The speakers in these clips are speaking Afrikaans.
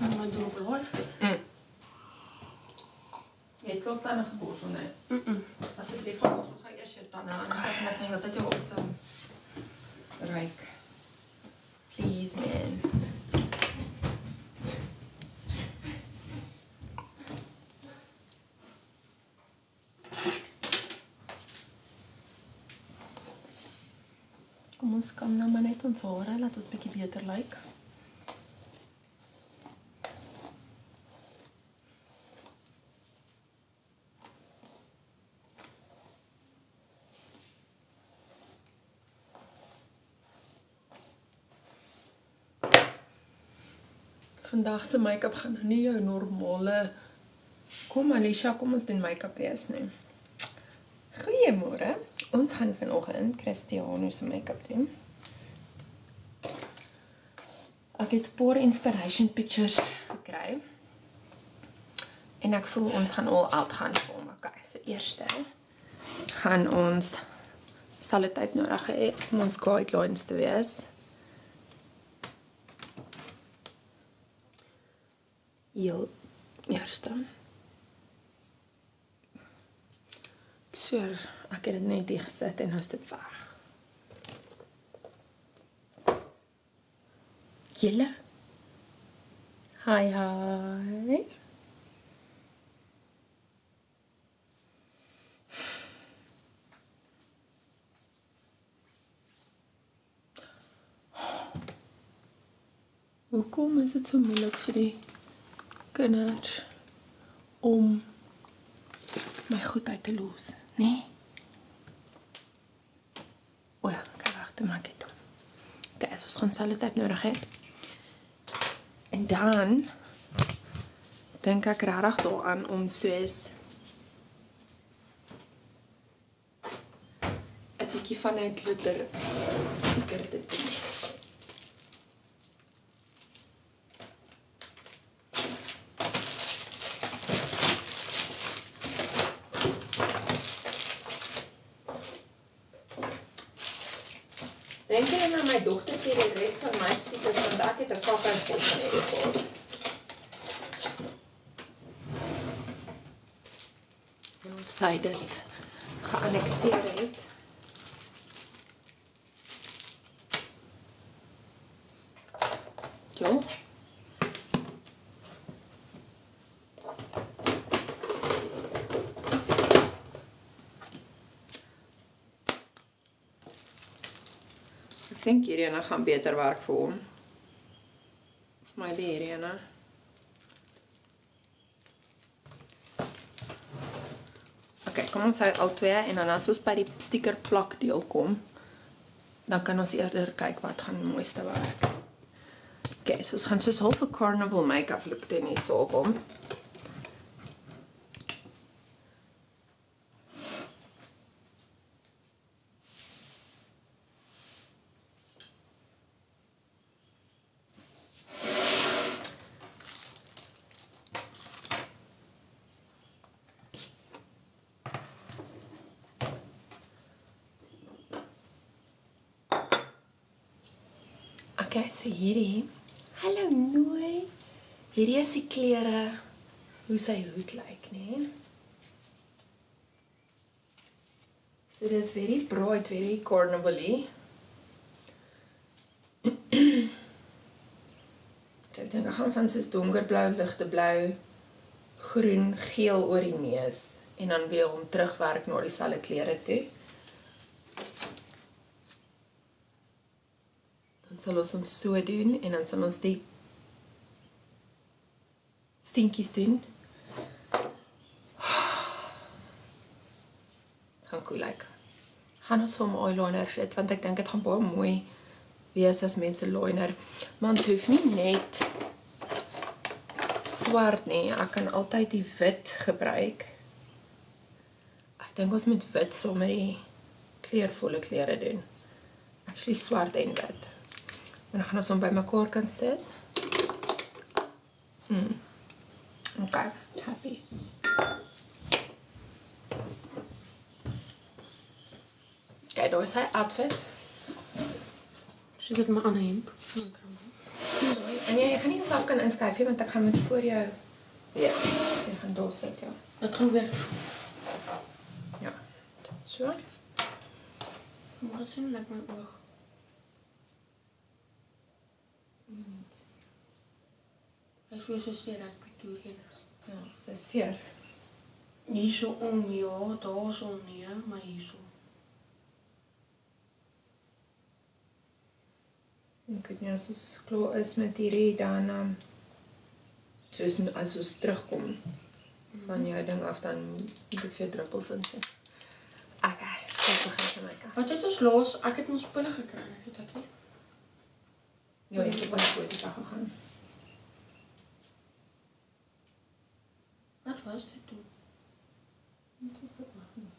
my droppel hoor. Jy het ook tanden geborsel, nee? Asseblief gaan borsel, ga eers jou tanden aan. Anders ek net nie dat jou awesome ruik. Please, man. Kom ons kam nou maar net ons hare, laat ons bietjie beter lyk. Vandag se make-up gaan nou nie jou normale kom Alicia, kom ons doen make-up wees nie. Goeiemôre. Ons gaan vanoggend Cristiano se make-up doen. Ek het 'n paar inspiration pictures gekry. En ek voel ons gaan all out gaan vir hom. Okay, so eerste gaan ons sellotape nodig hê om ons guidelines te wees. Heel eerste. Ek sweer, ek het dit net hier gesit en nou is dit weg. Julle? Hi, hi. Hoekom is dit so moeilik vir die kinders om my goed uit te los, nee? O ja, ek wag, toe maak ek dit. Okay, so ons gaan sellotape nodig hê. En dan dink ek regtig daaraan om soos 'n bietjie van 'n glitter sticker te doen. Denk jy aan my dogter vir die res van my stickers, want ek het 'n kakkerspot van hierdie gehad. En of sy dit geannexeer het. Jo. Ek dink hierdie ene gaan beter werk vir hom. Of my hierdie ene. Okay, kom ons hou al twee en dan as ons by die sticker plak deel kom, dan kan ons eerder kyk wat gaan die mooiste werk. Okay, so ons gaan soos half 'n carnival make-up look doen hier so op hom. Okay, so hierdie, hallo nooi, hierdie is die klere, hoe sy hoed lyk, nee. So dit is very bright, very carnival-y. So ek dink ek gaan van soos donkerblou, ligte blou, groen, geel oor die neus, en dan weer om terugwerk na dieselfde klere toe. Dan sal ons hom so doen, en dan sal ons die stinkies doen. Gaan cool lyk. Gaan ons vir my eyeliner sit, want ek dink dit gaan baie mooi wees as mense liner. Maar ons hoef nie net swart nie, ek kan altyd die wit gebruik. Ek dink ons moet wit saam met die kleurvolle klere doen. Actually swart en wit. En dan gaan ons hom by mekaar kan sit. Okay, happy. Okay, daar is sy outfit. Sit dit maar aan hemp. Mooi. En jy gaan nie jouself kan inskryf nie, want ek gaan met voor jou weer. So jy gaan daar sit, ja. Dat gaan werk. Ja, so. Maar sien like my oog. Hy is weer so seer ek Pretoria. Ja, so seer. Hierso om, ja, daar is om nie, maar hierso. Ek weet nie, as ons klaar is met hierdie, dan soos as ons terugkom van jou ding af, dan moet ek vir jou druppels insit. Okay, so begin my kant. Wat het ons laas? Ek het ons pille gekry, weet ek nie. Ja, ek het baie goed die dag gegaan. Wat was dit toen? Wat was dit nog nie?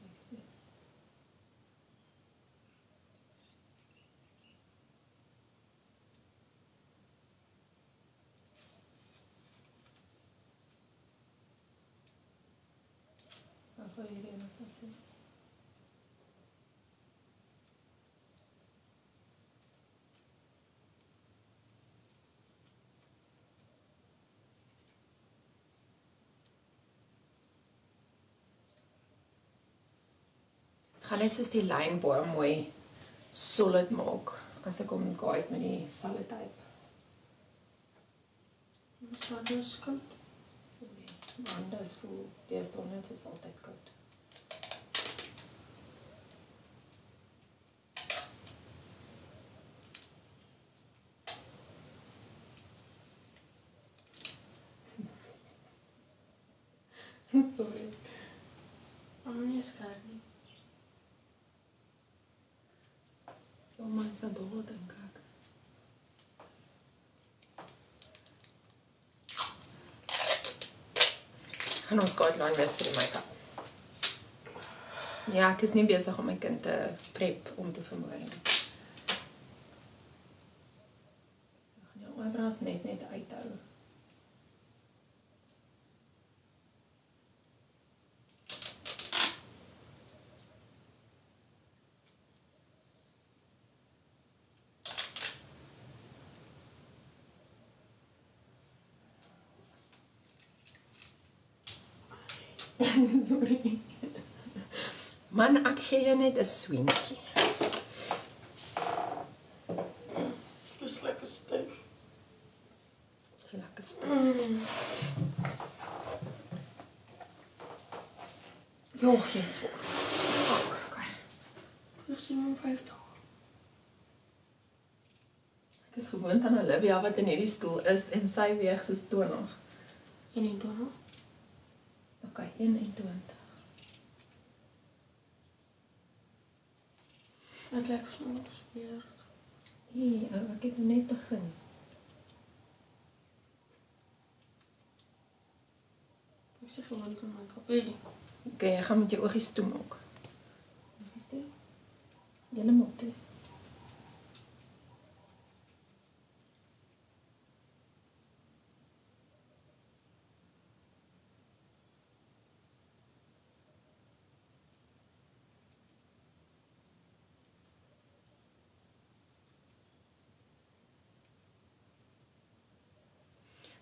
Wat wil jy hier nog sê? Ek gaan net soos die lyn baie mooi solid maak as ek hom gaai met die sellotape. Wat was dit skoot? Sorry, want dit voel deesdae net soos altyd koud. Sorry. Maar nie skaar nie. Ja, man, is dat daar, dink ek. Gaan ons guideline wees vir die make-up. Ja, ek is nie besig om my kind te prep om te vermoor nie. Ek gaan jou eyebrows net uithou. Sorry. Man, ek gee jou net 'n swentjie. Dis lekker styf. Dis lekker styf. Jo, jy's so. Okay. Dis 57. Ek is gewoond aan Olivia wat in hierdie stoel is en sy weeg soos 20. 21. Okay, 21. Dit lyk soms weer. Hey, ek het net begin. Ek sê gewoon van my kopie. Okay, jy gaan met jou oogies toe maak. Oogies toe? Helemaal toe.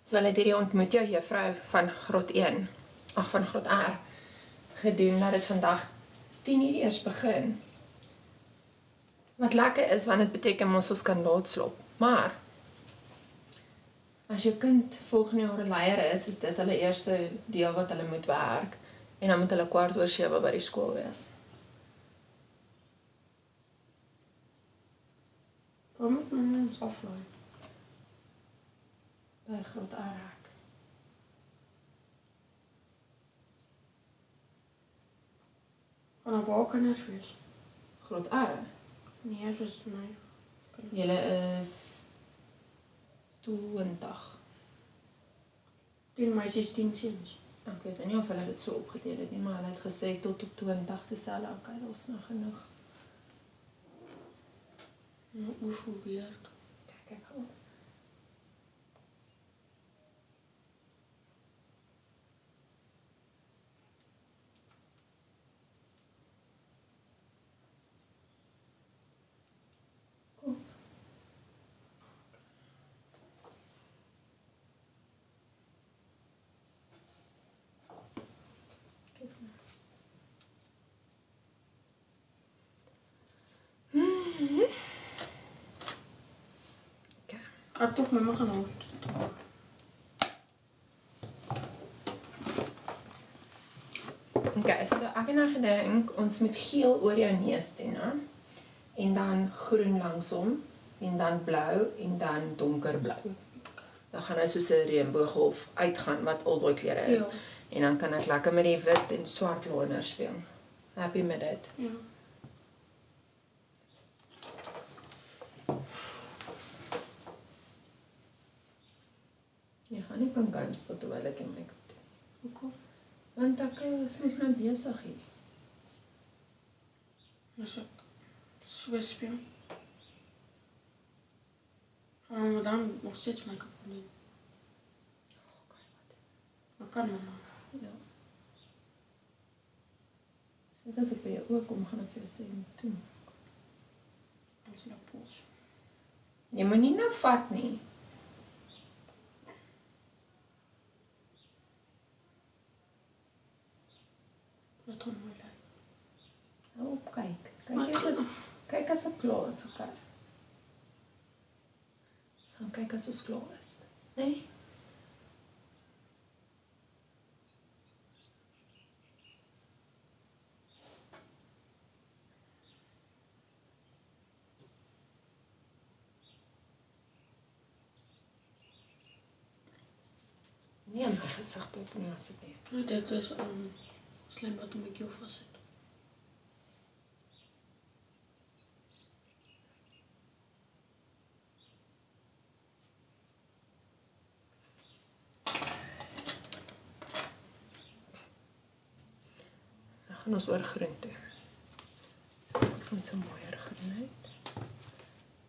So hulle het hierdie ontmoet jou juffrou van graad 1, ag van graad R, gedoen dat dit vandag 10:00 eers begin. Wat lekker is, want dit beteken ons kan laat slaap. Maar as jou kind volgende jaar 'n leier is dit hulle eerste deel wat hulle moet werk en dan moet hulle 6:15 by die skool wees. Waar moet my mens aflaai? By graad R raak. Van 'n waar kinders wees. Graad R. Nee, soos my. Julle is 20. 10 meisies, 10 seuns. Ek weet nie of hulle dit so opgedeel het nie, maar hulle het gesê tot op 20 te selle. Okay, daar's nog genoeg. Ja, hoeveel weer? Kyk gou. Kom. Gaat toch met me gaan houden. Okay, so ek het nou gedink ons moet geel oor jou neus doen, hè? En dan groen langsom en dan blou en dan donkerblou. Dan gaan hy soos 'n reënbooggolf uitgaan wat al daai kleure is. Ja. En dan kan ek lekker met die wit en swart liner speel. Happy met dit? Ja. Jy gaan nie kan games speel terwyl ek jou make-up doen. Hoekom? Want ek is mos nou besig hier. Dus ik so speel. Gaan we dan nog steeds make-up doen? Dat kan mama. Ja. So dit as ek by jou oor kom, gaan ek vir jou sê moet doen. Dan is dat pols. Jy moet nie nou vat nie. Dat kan mooi lijken. Hou op, kyk. Maar Kyk as ek klaar is, okay. Ons gaan kyk as ons klaar is. Nee? Nie in my gesig pop nie asseblief. Nee, dit is slijm wat om ik heel vast zit. Dan gaan ons oor groen toe. So ek van so mooier groen uit.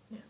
Ja.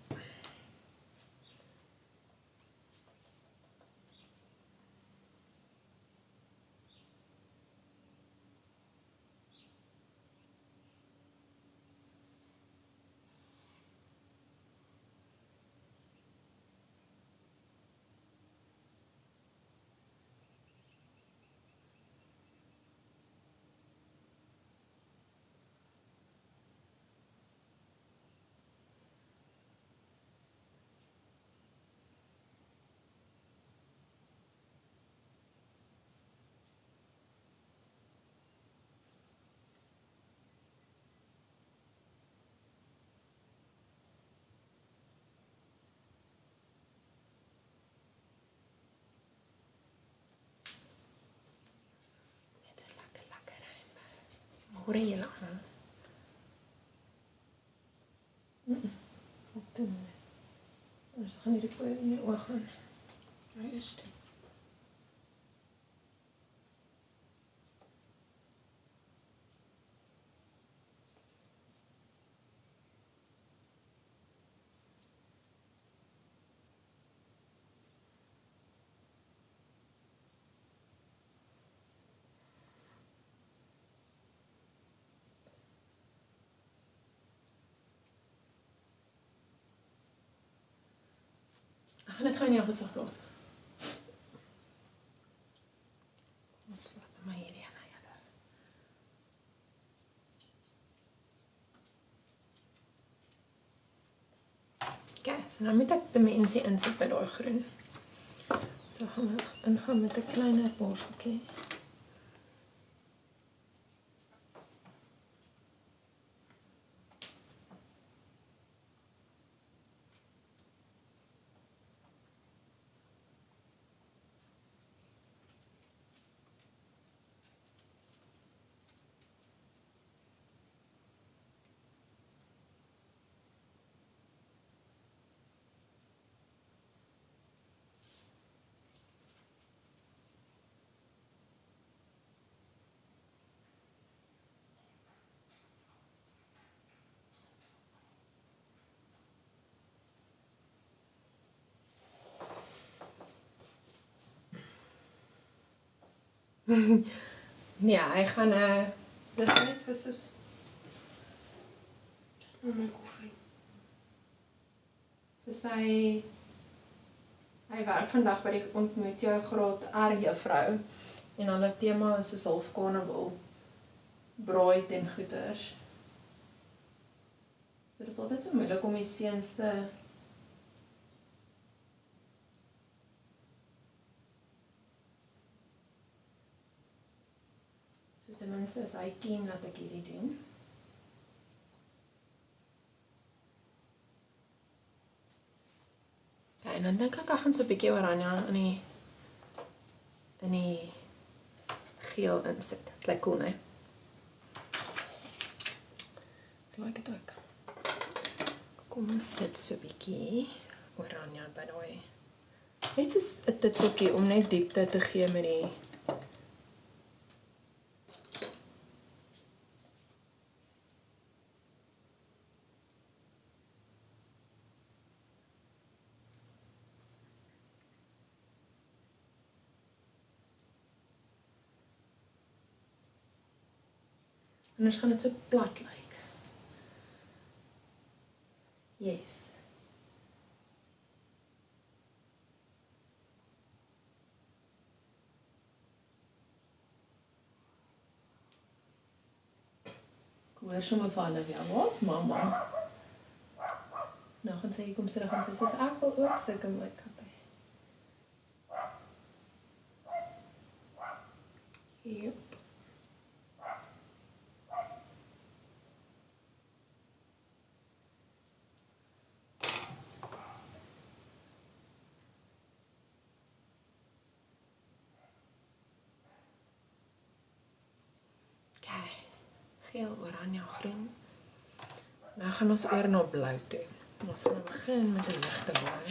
Hoor jy julle aan? Wat doen we? Ons gaan hierdie koeie in die oog gaan. Waar is die? Ek gaan dit gou in jou gesig los. Ons vat maar hierdie aan julle. Okay, so nou moet ek dimensie insit by daai groen. So gaan we ingaan met 'n kleiner borseltjie. Ja, hy gaan dis net vir soos Oh, mijn koffie. vir hy werk vandag by die ontmoet jou graad R juffrou en hulle tema is soos half carnaval braai en goeters. So dis altyd so moeilik om die seuns te ten minste is hy keen dat ek hierdie doen. Okay, en dan dink ek gaan so 'n bietjie oranje in die geel insit. Dit lyk cool, né? Ek like dit ook. Kom ons sit so 'n bietjie oranje by daai. Net soos 'n titseltjie om net diepte te gee met die anders gaan dit so plat lyk. Yes. Ek hoor sommer van hulle, ja, waar's mamma? Nou gaan sy hier kom terug en sy sê, ek wil ook sulke make-up hê. Yep. Geel, oranje, groen. Nou gaan ons oor na blou toe. Ons gaan begin met 'n ligte blou.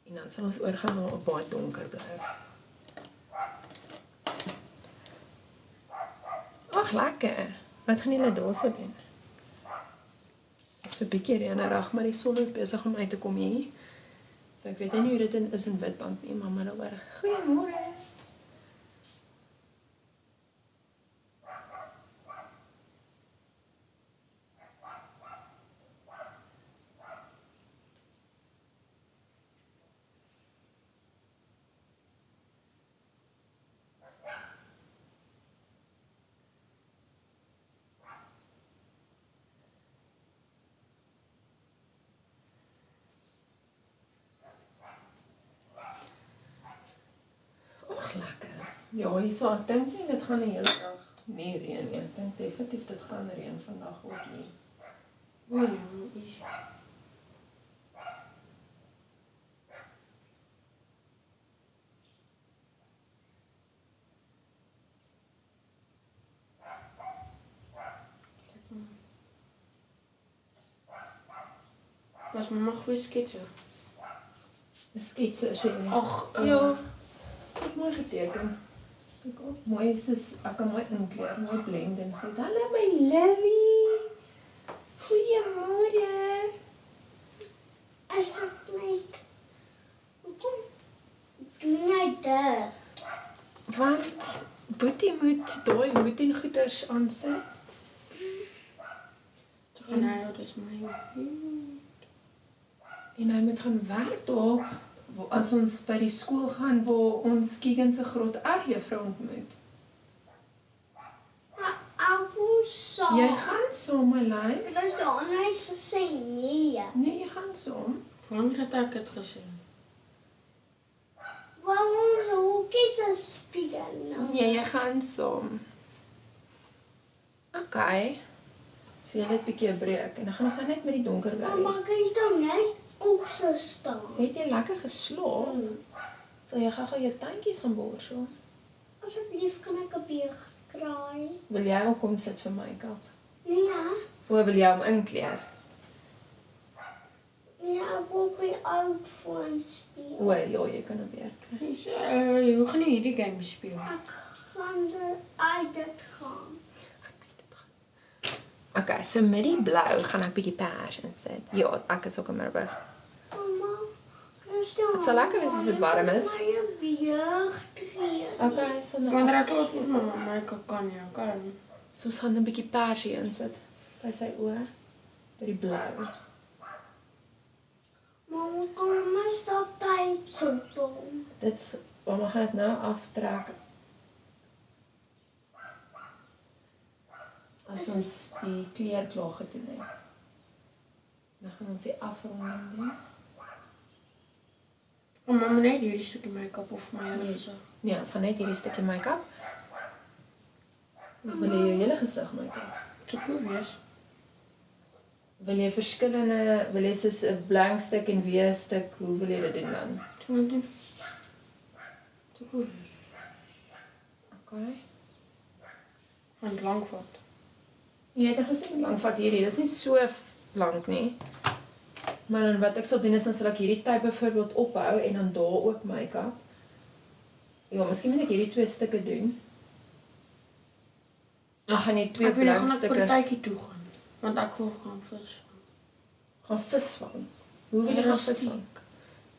En dan sal ons oorgaan na 'n baie donker blou. Ag, lekker. Wat gaan julle daarso doen? Dit is so 'n bietjie reënerig, maar die son is besig om uit te kom hier. So ek weet nie hoe dit is in Witbank nie, maar maar daaroor. Goeiemôre. Lekker. Ja, hierso, ek dink nie dit gaan die hele dag nie reën nie. Ek dink definitief dit gaan reën vandag ook hier. Oei, is. Was mama goeie sketser? 'n Sketser sê jy? Ag, ja. Ek mooi geteken. Kyk op, mooi soos ek kan mooi inkleur, mooi blend en goed. Hallo my Livie. Goeiemôre. As dit net hoekom doen jy dit? Want Boetie moet daai hoed en goeders aansit. Nou, dis my hoed. En hy moet gaan werk daar as ons by die skool gaan waar ons Keegan se graad R juffrou ontmoet. Maar ek wil saam. Jy gaan saam my lyn? Dit was die aanheid gesê nee. Nee, jy gaan saam. Wanneer het ek dit gesê? Wou ons hoekies speel nou? Nee, jy gaan saam. Okay. So jy het 'n bietjie 'n breek en dan gaan ons nou net met die donker bly. Mamma kan dan net opstaan. Het jy lekker geslaap? Sal jy gou-gou jou tandjies gaan borsel? Asseblief kan ek 'n beeg kraai? Wil jy ook kom sit vir make-up? Nee, ja. Of wil jy hom inkleer? Nee, ek wil op die iPhone speel. O, ja, jy kan hom weer kry. Hoe gaan jy hierdie game speel? Ek gaan dit gaan. Okay, so met die blou gaan ek bietjie pers insit. Ja, ek is ook in Middelburg. Mamma, Christel. Het sal lekker wees as dit warm is. My 'n beeg gee. Okay, so nou. Wanneer ek los met my make-up kan jy, okay? So ons gaan 'n bietjie persie insit by sy oë, by die blou. Mamma, kan my stop tyd soepel? Mamma gaan dit nou aftrek. As ons die kleur klaar gedoen het. Dan gaan ons die afronding doen. Mamma net hierdie stukkie make-up of my hele Yes. gesig. Ja, ons gaan net hierdie stukkie make-up. Wil jy jou hele gesig maak? So cool wees. Wil jy verskillende, wil jy soos 'n blank stuk en weer stuk, hoe wil jy dit doen dan? So moet doen. So cool wees. Okay. Want lang vat. Jy het gesê lank vat hierdie, dis nie so lank nie. Maar dan wat ek sal doen is dan sal ek hierdie tyd byvoorbeeld ophou en dan daar ook make-up. Ja, miskien moet ek hierdie 2 stukke doen. Dan gaan jy 2 Ek wil blank gaan stukke partytjie toe gaan. Want ek wil gaan vis. gaan visvang. Hoe wil jy gaan Rustig. visvang?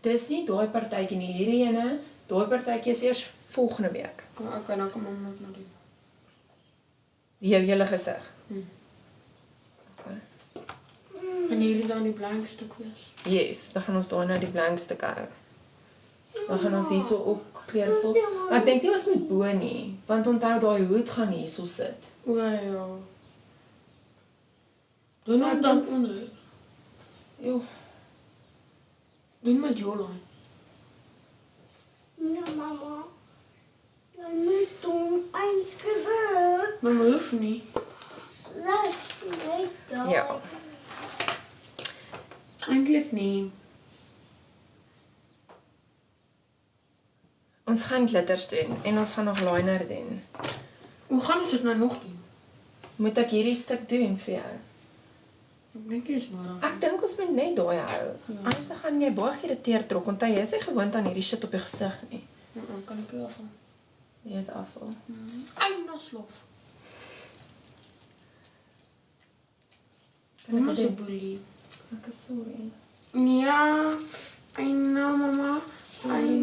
Dis nie daai partytjie nie, hierdie ene, daai partytjie is eers volgende week. Okay, dan kom mamma net na doen. Jou hele gesig. Okay. En hierdie dan die blank stuk wees. Yes, dan gaan ons daai nou die blank stukke hou. Dan gaan ons hierso ook klere vol. Maar ek dink nie ons moet bo nie, want onthou daai hoed gaan hierso sit. O ja. Doen So ek hom dan onder. Jo, Doen met jawline. Ja, mama. Jy moet hom einskryf. Maar my hoef nie. Laat net daar. ja. Eintlik nie. Ons gaan glitters doen en ons gaan nog liner doen. Hoe gaan ons dit nou nog doen? Moet ek hierdie stuk doen vir jou? Ek dink jy is nodig. Ek dink ons moet net daai hou. Anders dan gaan jy baie geïrriteerd raak want jy is nie gewoond aan hierdie shit op jou gesig nie. Kan ek jou afval? Jy het afval. Eina slof. Kan ek Mama dit se doen? boelie. Ek is sorry. Ja. Eina mama. Sorry.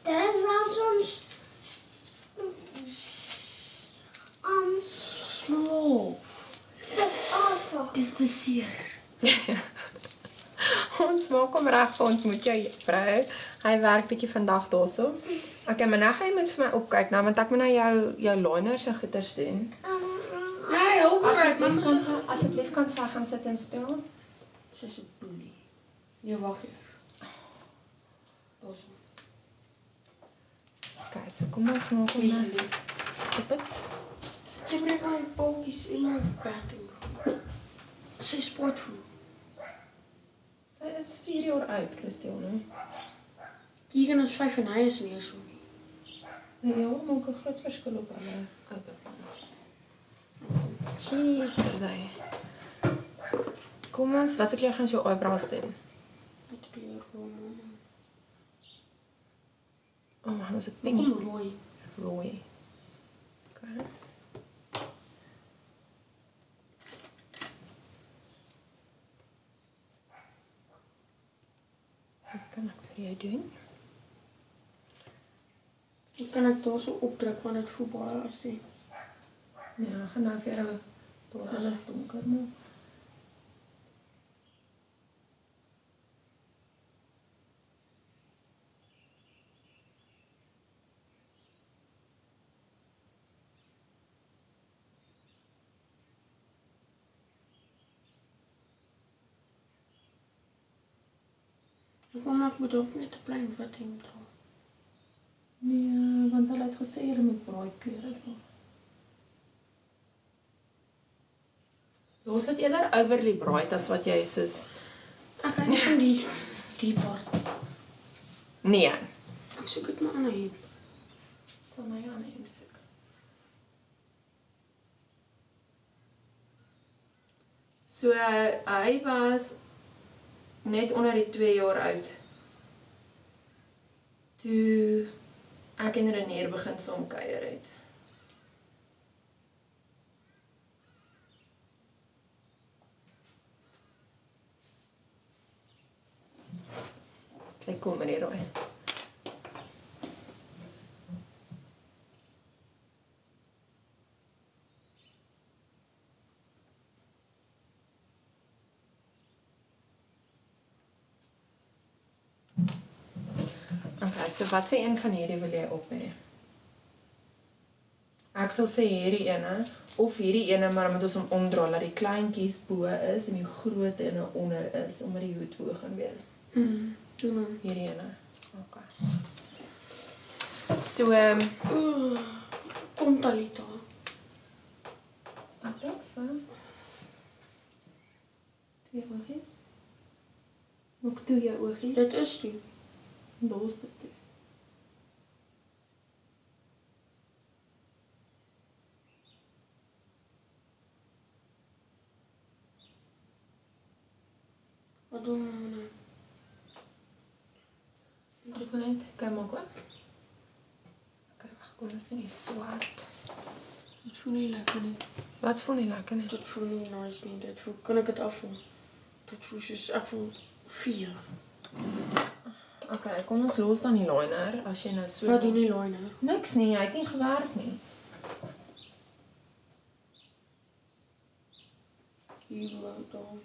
Dis ons Slof. dit af. Dis te seer. Ons maak hom reg vir ontmoet jou vrou. Hy werk bietjie vandag daarso. Okay, maar nou gaan jy moet vir my opkyk nou want ek moet nou jou liners en goeters doen. Ja, heel correct. Asseblief kan sy gaan sit en speel. Sy's 'n boelie. Nee, wag eers. Daar's hom. Okay, so kom ons maak hom Wie se nou. lief. Stop it. Sy breek my pootjies in my batting. Sy sportvoer. Sy is 4 jaar oud, Christiane. Keegan is 5 en hy is nie so nie. Nee, ja, maak 'n groot verskil op hulle ouderdommen. Jeez, daai. Kom ons, wat se kleur gaan jou eyebrows doen? Wat kleur hom? Oh, ons het Pink. pink. Kom rooi. Rooi. Okay. Wat kan ek vir jou doen? Hoe kan ek daar so opdruk want dit voel baie as die Ja, gaan nou vir jou daar alles donker maak. Ek moet ook net 'n plain wit hemp dra. Nee, want hulle het gesê jy moet braai klere dra. Los dit eerder overly bright as wat jy soos Ek kan nie van die part. nee, Ek soek dit maar aan 'n hemp. sal my aan hom soek. So hy was net onder die 2 jaar oud. Toe ek en Renier begin saam kuier het. Lyk cool met die rooi. Okay, so wat sê een van hierdie wil jy op hê? Ek sal sê hierdie ene of hierdie ene, maar dan moet ons hom omdraai dat die kleintjies bo is en die groot ene onder is omdat die hoed bo gaan wees. Doen hom. Hierdie ene. Okay. So Kom Talita. Ek dink so. 2 oogies. Nog 2 jou oogies. Dit is toe. Los dit toe. Wat doen we nou? Dit wil net, kyk maak hoor. Okay, wag, kom ons doen die swart. Dit voel nie lekker nie. Wat voel nie lekker nie? Dit voel nie nice nie. Dit voel, kan ek dit afvoel? Dit voel soos, ek voel 4. Okay, kom ons los dan die liner as jy nou so. Wat doen die liner? Niks nie, hy het nie gewerk nie. Hier wou daar.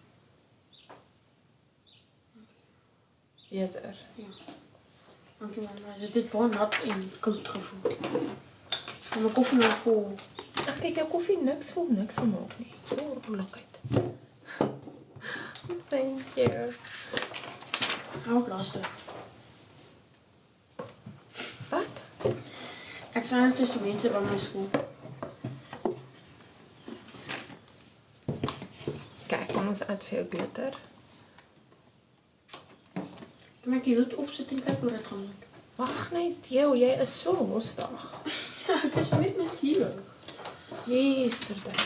Beter. Ja. Dankie mamma. Dit het baie nat en koud gevoel. En my koffie nou vol. Ag kyk, jou koffie niks voel niks gemaak nie. So look it. Thank you. Hou plaster. Wat? Ek staan net tussen mense by my skool. Kyk, kom ons uit vir jou glitter. Kan ek die hoed opsit en kyk hoe dit gaan lyk? Wag net, jy is so losdag. Ja, ek is net nuuskierig. Yesterday.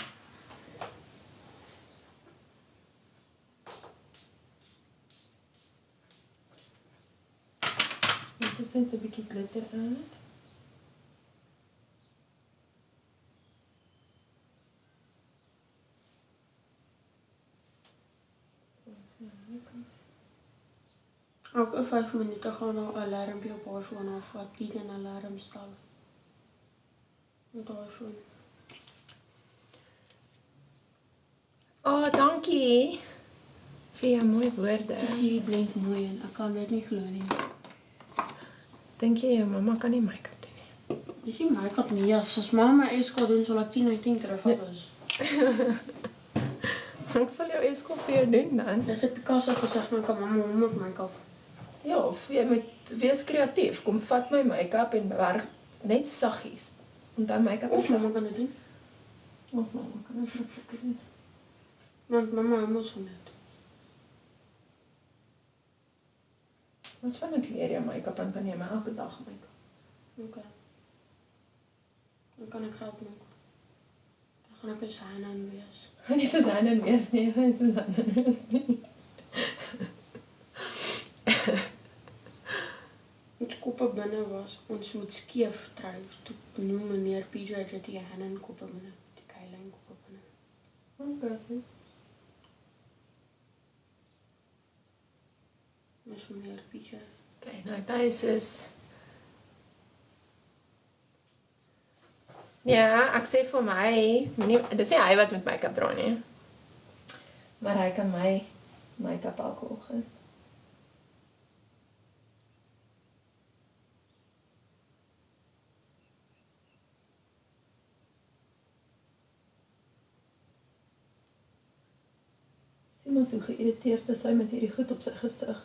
Dit is net 'n bietjie glitter uit. Elke 5 minute gaan daar 'n alarmpie op haar foon af wat die 'n alarm stel. Met haar foon. Oh, dankie vir jou mooi woorde. Dis hierdie blend mooi en ek kan dit nie glo nie. Dink jy jou mamma kan nie make-up doen nie? Dis nie make-up nie. As mamma esko doen sal ek 10 uit 10 kry van ons. Ek sal jou esko vir jou doen dan. Dis 'n Picasso gesig maar kan mamma hom met make-up. Ja, of jy moet wees kreatief. Kom vat my make-up en werk net saggies. Onthou make-up is Of mamma saggies. kan dit doen. Of mamma kan dit ook doen. Want mamma hom mos van dit. Wat van ek leer jou make-up en kan jy my elke dag make-up? Okay. Dan kan ek help maak. Dan gaan ek 'n Sana in wees. Gaan nie soos Anne wees nie, gaan nie soos Anne wees nie. Ons koppe binne was, ons moet skeef trou. Toe noem meneer PJ dat die Hanen koppe binne, die Kylyn koppe binne. Okay. Dis meneer PJ. Okay, nou tuis is ja, ek sê vir my, dis nie hy wat met make-up dra nie. Maar hy kan my make-up elke oggend. Sien maar so geïrriteerd is hy met hierdie goed op sy gesig.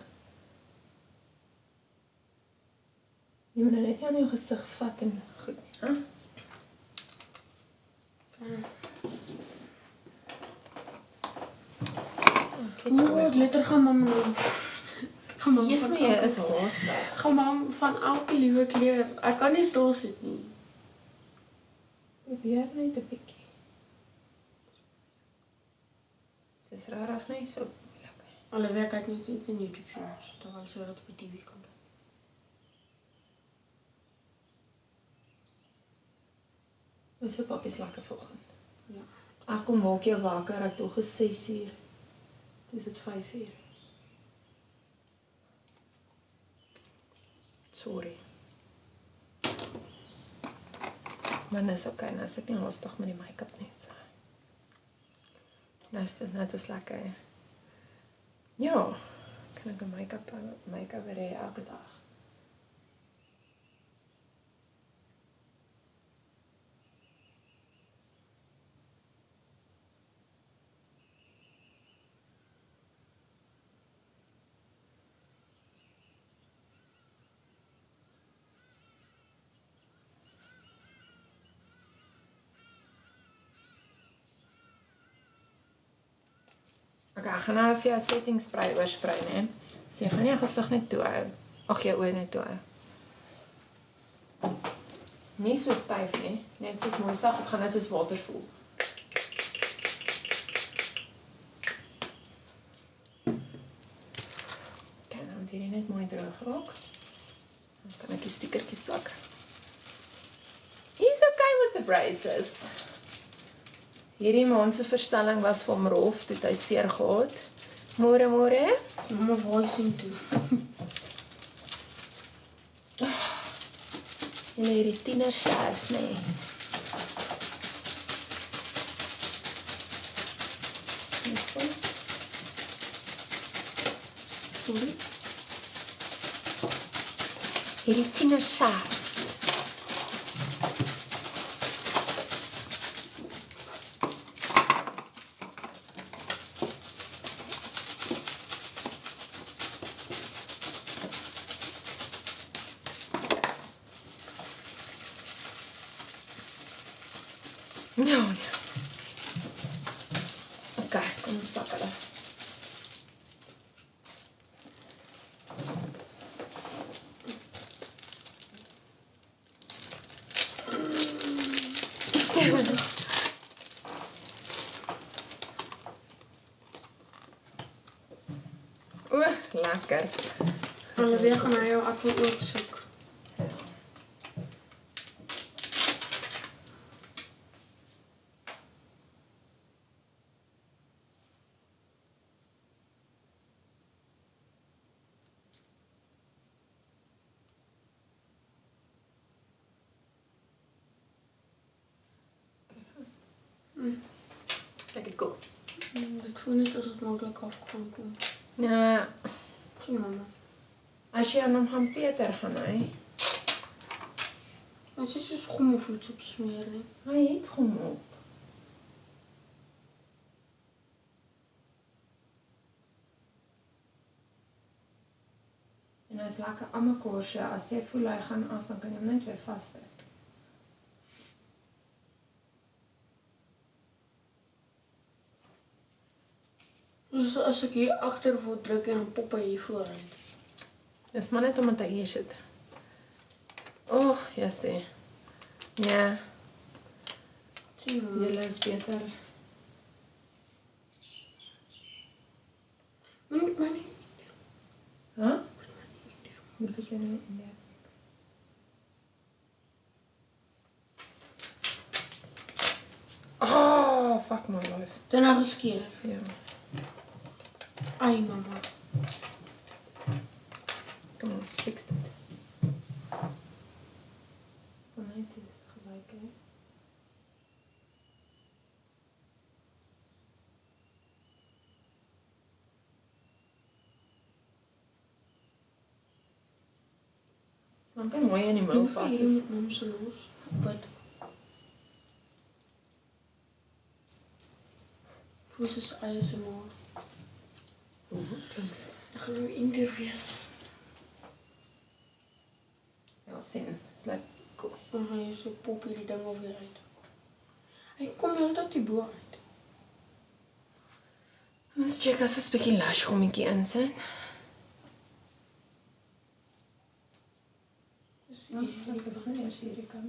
Jy moet nou net aan jou gesig vat en goed, hè? Hoe glitter gaan mamma nou? Gaan mamma Yes, van my elke- is haastig. Gaan mamma van elke liewe kleur. Ek kan nie stil sit nie. Probeer net 'n bietjie. Dis rarig nie so moeilik nie. Alhoewel ek kyk net in YouTube shows, terwyl so dat op die TV kan kyk. Hoe so pappies lekker vanoggend. Ja. Ag kom maak jou wakker, ek tog is 6:00. Dis dit 5:00. Sorry. Maar dis okay, nou is ek nie lastig met die make-up nie. So. Nou is dit net so lekker. Ja, kan ek 'n make-up hê elke dag. Okay, ek gaan nou vir jou setting spray oorsprei, né? So jy gaan nie jou gesig net toe hou. Ag, jou oë net toe hou. Nie so styf nie, net soos mooi sag, dit gaan nou soos water voel. Okay, nou moet hierdie net mooi droog raak. Dan kan ek die stickertjies plak. He's okay with the braces. Hierdie maand se verstelling was vir hom rof, toe het hy seer gehad. Môre. Mamma waai sien toe. En hierdie tienersjars, nee. Sorry. Hierdie tienersjars. Ja. Okay, kom ons pak hulle. Oeh, lekker. Hulle weer gaan hy jou appel ook soek. Lekker cool. Dit voel net as het makkelijk af kan komen. Ja, Sien mama. as jy aan hom gaan Peter gaan hy. As jy soos gommelvoets op smeer nie. Hy het hom op. En hy is lekker aan mekaar, so as jy voel hy gaan af, dan kan jy hom net weer vashou. Dus as ek hier agter wil druk en dan pop hy hier vooruit. Dis maar net omdat hy hier sit. Oh, jassie. Ja, Sien mama. julle is beter. Moet my nie. Huh? Moet ek jy nou in daar? Oh, fuck my life. Daarna geskeer. Ja. Ai mama. Kom ons fix dit. Kom net gelyk hè. Snap jy mooi in die mou vas is. Met mom se nos. Wat? Voel soos ASMR. Thanks. Ek gaan nou indir wees. Ja, sien. Like cool. Dan gaan jy so pop hierdie ding alweer uit. Hy kom die hele tyd die bo uit. Ons check as ons 'n bietjie lash gommetjie insit. As hierdie kan.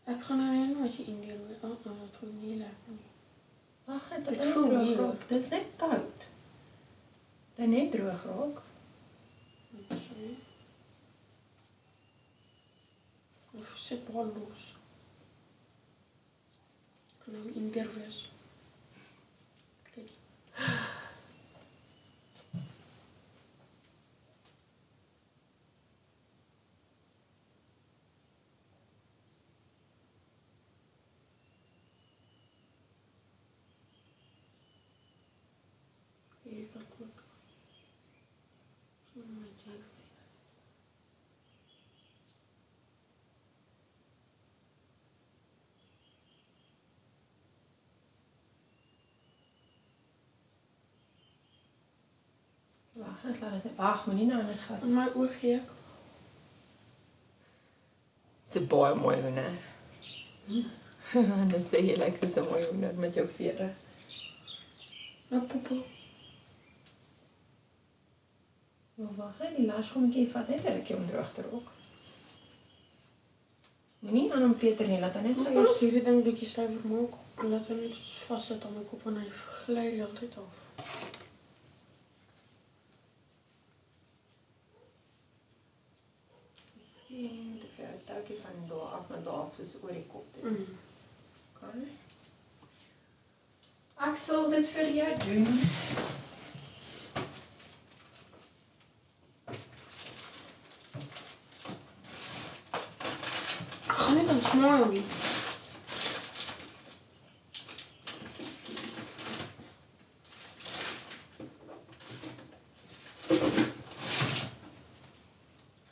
Ek gaan nou net as jy indir weer. Dat voel nie lekker nie. Ag, dit Dit het voel droog weird. raak. Dit is net koud. Dit net droog raak. Sorry. Of sit bal los. Ek kan nou indir wees. Kyk. Hierdie kant ook. So my jacks. Wag, net laat dit. Wag, moenie nou net gaan. In my oog hier. Dis 'n baie mooi hoender. En dan sê jy lyk soos 'n mooi hoender met jou vere. Nou poepel. Ja, wag, die lasgommetjie vat net 'n rukkie om droog te raak. Moenie aan hom Peter nie, laat hy net Ek gaan kan eers. ook hierdie ding bietjie stywer maak. En laat hy net vassit aan my kop en hy gly die hele tyd af. Miskien te ver 'n touwtjie van daar af na daar af soos oor die kop toe. Kan. Ek sal dit vir jou doen. Ek gaan net aan smile nie.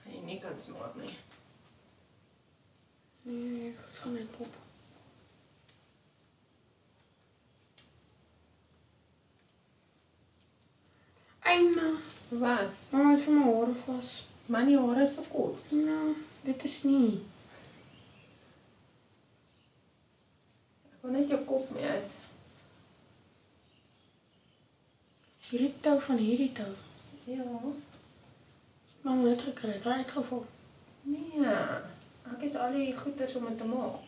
Hy nie kan smaak nie. Nee, ek gaan net pop. Eina. Wat? Mama het vir my hare vas. Maar die hare is so kort. Nou, dit is nie. Ek wil net jou kop mee uit. Hierdie tou van hierdie tou. Ja. Mama het gekry, het hy uitgeval. Nee. Ek het al die goeders om dit te maak.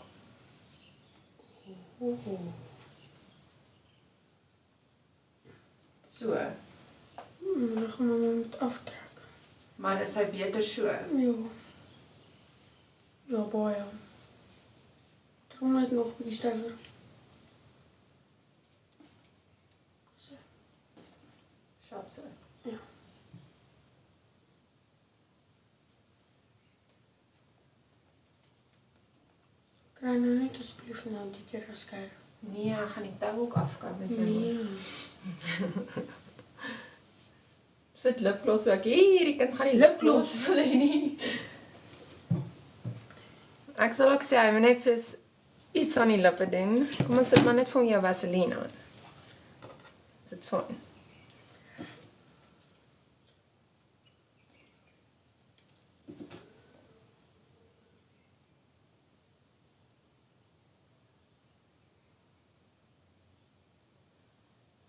So. Dan gaan mama moet aftrek. Maar is hy beter so? Ja. Ja, baie. Ek kom net nog 'n bietjie stywer. So. Sharp so. Ja. Kry nou net asseblief nou die keer geskei. Nee, ek gaan die tou ook afkap met my. Nee. Sit lipgloss so ek hierdie kind gaan nie lipgloss wil hê nie. Ek sal ook sê hy moet net soos iets aan die lippe doen. Kom ons sit maar net vir jou vaseline aan. Is dit fyn?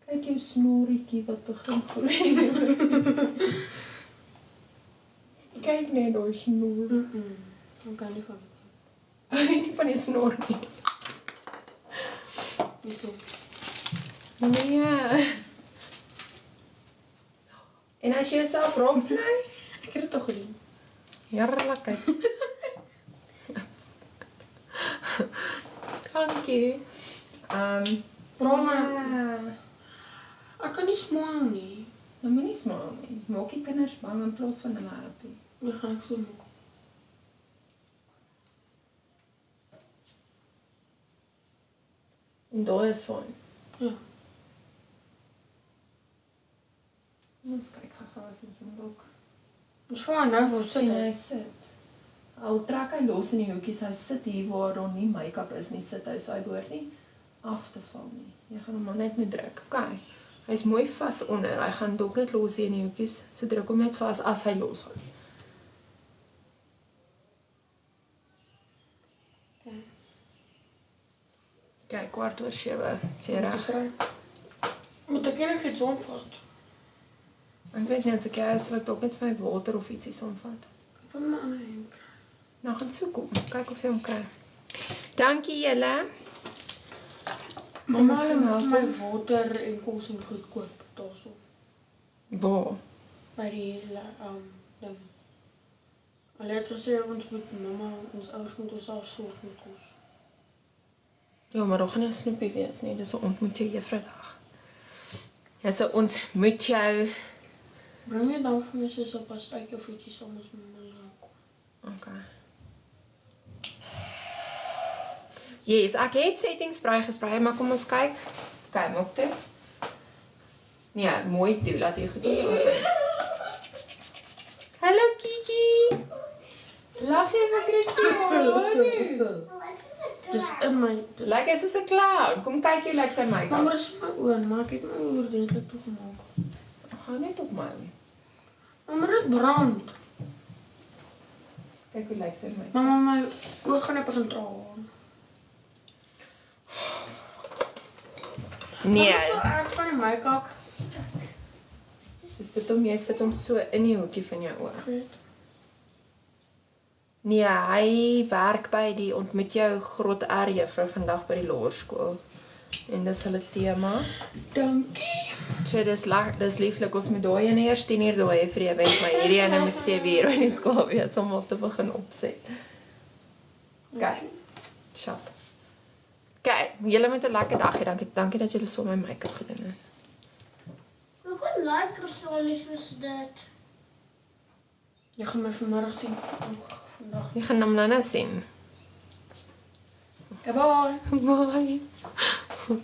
Kyk jou snorrietjie wat begin groei. Kyk net daai snor. Ek kan nie van. Nie van die snor nie. Hierso. Nee. En as jy jouself rond sny? Ek het dit toch gedoen. Heerlikheid. Dankie. Broma. Ja. Ek kan nie smile nie. Nou moenie smaal nie. Maak die kinders bang in plaas van hulle happy. Dan gaan ek so maak. En daai is fyn. Ja. Ons kyk gou as ons hom dalk Dis vir nou wil sien sit. hy sit. Al trek hy los in die hoekies, hy sit hier waar daar nie make-up is nie, sit hy, so hy behoort nie af te val nie. Jy gaan hom maar net moet druk. Okay. Hy's mooi vas onder. Hy gaan dalk net los hier in die hoekies. So druk hom net vas as hy los gaan. Okay. Kyk, 7:15. Sê reg. Moet ek enig iets omvat? Ek weet nie as ek jy sal ek dalk net vir my water of ietsie somvat. Ek wil my ander hemp kry. Nou gaan soek hom. Kyk of jy hom kry. Dankie julle. Mama het my water en kos en goed koop daarso. Waar? By die ding. Hulle het gesê ons moet mamma, ons ouers moet ons self sorg met kos. Ja, maar daar gaan nie 'n snoepie wees nie. Dis 'n ontmoet jou juffroudag. Ja, so ontmoet jou. Bring jy dan vir my soos 'n pastytjie of ietsie saam as mamma kom. Okay. Yes, ek het settingspray gesprei, maar kom ons kyk. Kyk, maak toe. Nee, mooi toe, laat jy goed doen. Hallo Kiki. Lag jy vir Christine? Dis in my Lyk hy soos 'n clown. Kom kyk hoe lyk sy make-up. Mamma is my oor, maar ek het my oor ordentlik toegemaak. Gaan net op my. Mamma dit brand. Kyk hoe lyk sy make-up. Mamma my oë gaan net begin traan. Nee, Wat so erg van die make-up? soos dit jy sit hom so in die hoekie van jou oog. Weet. Nee, hy werk by die ontmoet jou Graad R juffrou vandag by die laerskool. En dis hulle tema. Dankie. So dis lieflik, ons moet daai ene eers 10:00 daai hê vir die event, maar hierdie ene moet 7:00 by die skool wees om op te begin opset. Okay. Shop. Okay, julle moet 'n lekker dag hê. Dankie dat julle so my make-up gedoen het. Ek wil like staan soos dit. Jy gaan my vanmiddag sien. Vandag. Jy gaan hom nou sien. Okay, bye. Bye.